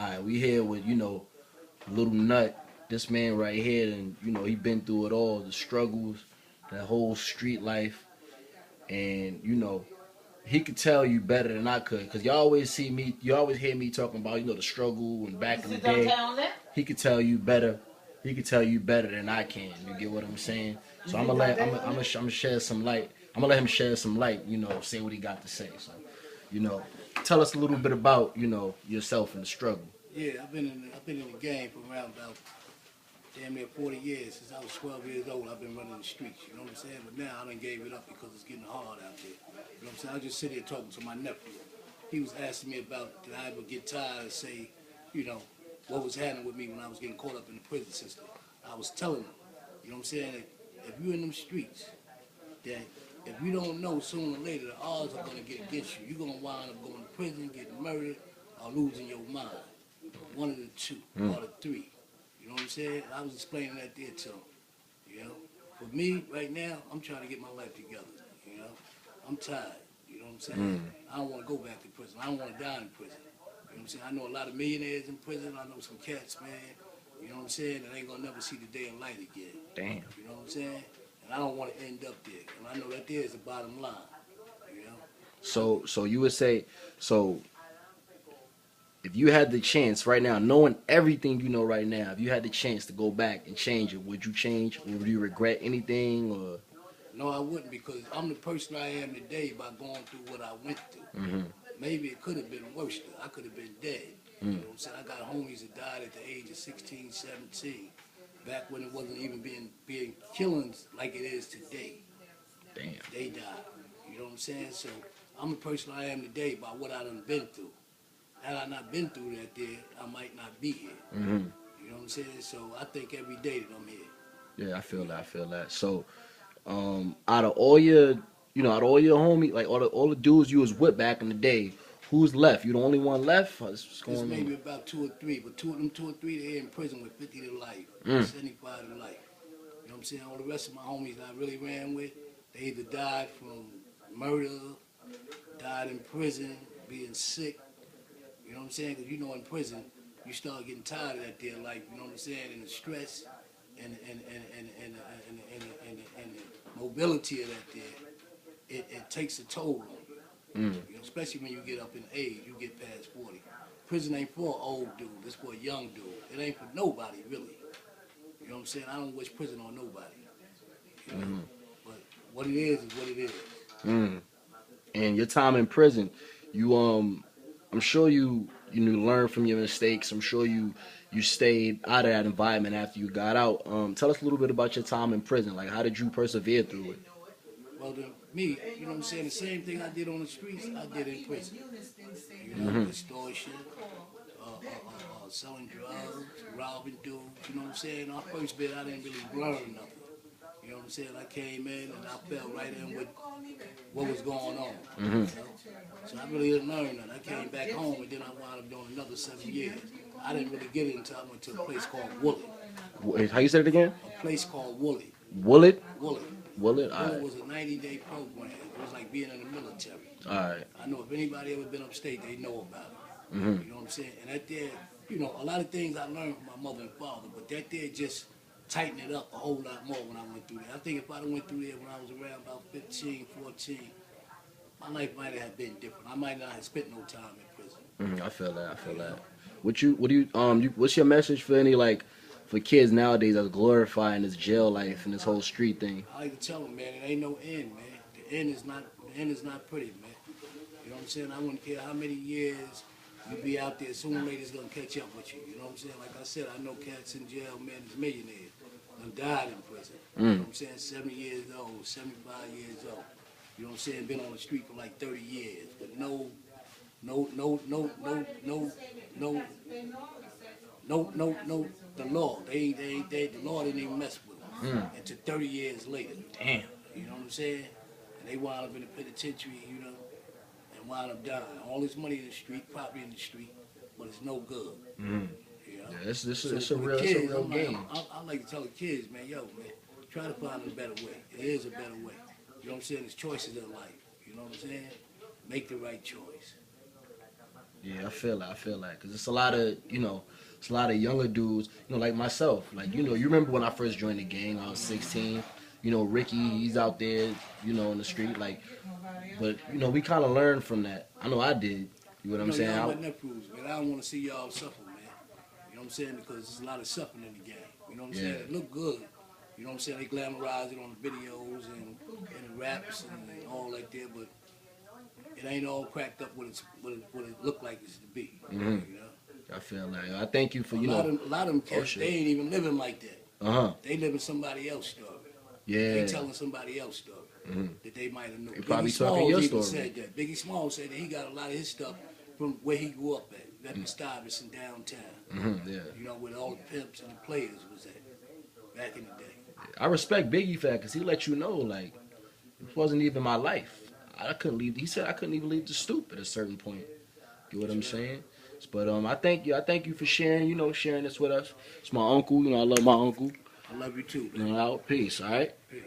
Alright, we here with, Little Nut. This man right here, and he been through it all, the struggles, that whole street life, and he could tell you better than I could, cause you always hear me talking about the struggle and back in the day. He could tell you better. He could tell you better than I can. You get what I'm saying? So I'm gonna shed some light. I'm gonna let him shed some light. Say what he got to say. So, you know, tell us a little bit about yourself and the struggle. Yeah, I've been in the game for around about damn near 40 years. Since I was 12 years old, I've been running the streets. You know what I'm saying? But now I done gave it up because it's getting hard out there. You know what I'm saying? I just sit here talking to my nephew. He was asking me about did I ever get tired and say, you know, what was happening with me when I was getting caught up in the prison system. I was telling him, you know what I'm saying? If you're in them streets, that if you don't know, sooner or later the odds are going to get against you. You're going to wind up going to prison, getting murdered, or losing your mind. One of the two, or the three. You know what I'm saying? I was explaining that there to him. You know? For me, right now, I'm trying to get my life together. You know? I'm tired. You know what I'm saying? I don't want to go back to prison. I don't want to die in prison. You know what I'm saying? I know a lot of millionaires in prison. I know some cats, man. You know what I'm saying? That ain't going to never see the day of light again. Damn. You know what I'm saying? And I don't want to end up there. And I know that there is the bottom line. You know? So you would say, if you had the chance right now, knowing everything you know right now, if you had the chance to go back and change it, would you change? Or would you regret anything? Or no, I wouldn't, because I'm the person I am today by going through what I went through. Maybe it could have been worse. I could have been dead. You know what I'm saying? I got homies that died at the age of 16, 17, back when it wasn't even being killings like it is today. damn. They died. You know what I'm saying? So I'm the person I am today by what I done been through. Had I not been through that there, I might not be here. You know what I'm saying? So I think every day that I'm here. Yeah, I feel that. I feel that. So, out of all your, homies, like all the dudes you was with back in the day, who's left? You the only one left? What's going There's on? maybe about two or three, but two or three, they're in prison with 50 to life, 75 to life. You know what I'm saying? All the rest of my homies that I really ran with, they either died from murder, died in prison, being sick. You know what I'm saying? Because in prison, you start getting tired of that there life. You know what I'm saying? And the stress and the mobility of that there, it takes a toll on you. Especially when you get up in age, you get past 40. Prison ain't for an old dude. It's for a young dude. It ain't for nobody, really. You know what I'm saying? I don't wish prison on nobody. You know? But what it is what it is. And your time in prison, you I'm sure you learned from your mistakes. I'm sure you stayed out of that environment after you got out. Tell us a little bit about your time in prison. Like, how did you persevere through it? Well, me, you know what I'm saying? The same thing I did on the streets, I did in prison. You know, extortion, selling drugs, robbing dudes. You know what I'm saying? Our first bit, I didn't really learn nothing. You know what I'm saying? I came in and I fell right in with what was going on. You know? So I really didn't learn nothing. I came back home and then I wound up doing another 7 years. I didn't really get it until I went to a place called Woollet. How you said it again? A place called Woollet. Woolet? Woollet. Woolet? Woollet was a 90-day program. It was like being in the military. All right. I know if anybody ever been upstate, they know about it. You know what I'm saying? And that there, a lot of things I learned from my mother and father, but that there just tightened it up a whole lot more when I went through there. I think if I went through there when I was around about 15, 14, my life might have been different. I might not have spent no time in prison. I feel that. I feel that. What's your message for for kids nowadays that's glorifying this jail life and this whole street thing? I like to tell them, man, it ain't no end, man. The end is not pretty, man. You know what I'm saying? I wouldn't care how many years you be out there. Sooner or later, it's gonna catch up with you. You know what I'm saying? Like I said, I know cats in jail, man, is millionaires. Done died in prison. You know what I'm saying? 70 years old, 75 years old. You know what I'm saying? Been on the street for like 30 years, but no, the law. The law didn't even mess with them until 30 years later. Damn. You know what I'm saying? And they wound up in the penitentiary, and wound up dying. All this money in the street, property in the street, but it's no good. You know? Yeah, it's So a for the real kids, game. I like to tell the kids, man, try to find a better way. There is a better way. You know what I'm saying? There's choices in life. You know what I'm saying? Make the right choice. Yeah, I feel that. I feel that because it's a lot of it's a lot of younger dudes, like myself. Like you remember when I first joined the gang? I was 16. Ricky, he's out there, in the street. Like, but we kind of learned from that. I know I did. You know what I'm saying? Y'all my nephews, man. I don't want to see y'all suffer, man. You know what I'm saying? Because there's a lot of suffering in the game. You know what I'm saying? It look good. You know what I'm saying? They glamorize it on the videos and the raps and all like that, but it ain't all cracked up what it look like it's to be. Mm-hmm. You know? I feel like I thank you for a lot of them cats. They ain't even living like that. They living somebody else's story. Yeah. They telling somebody else's story that they might have known. They probably Biggie talking Smalls your even story. said that. Biggie Smalls said that he got a lot of his stuff from where he grew up at the Stuyvesant downtown. Yeah. You know, where all the pimps and the players was at back in the day. I respect Biggie for that because he let you know, like, it wasn't even my life. I couldn't leave. He said I couldn't even leave the stoop at a certain point. You know what I'm saying? But I thank you. I thank you for sharing. Sharing this with us. It's my uncle. I love my uncle. I love you too, man. Out. Peace. All right. Peace.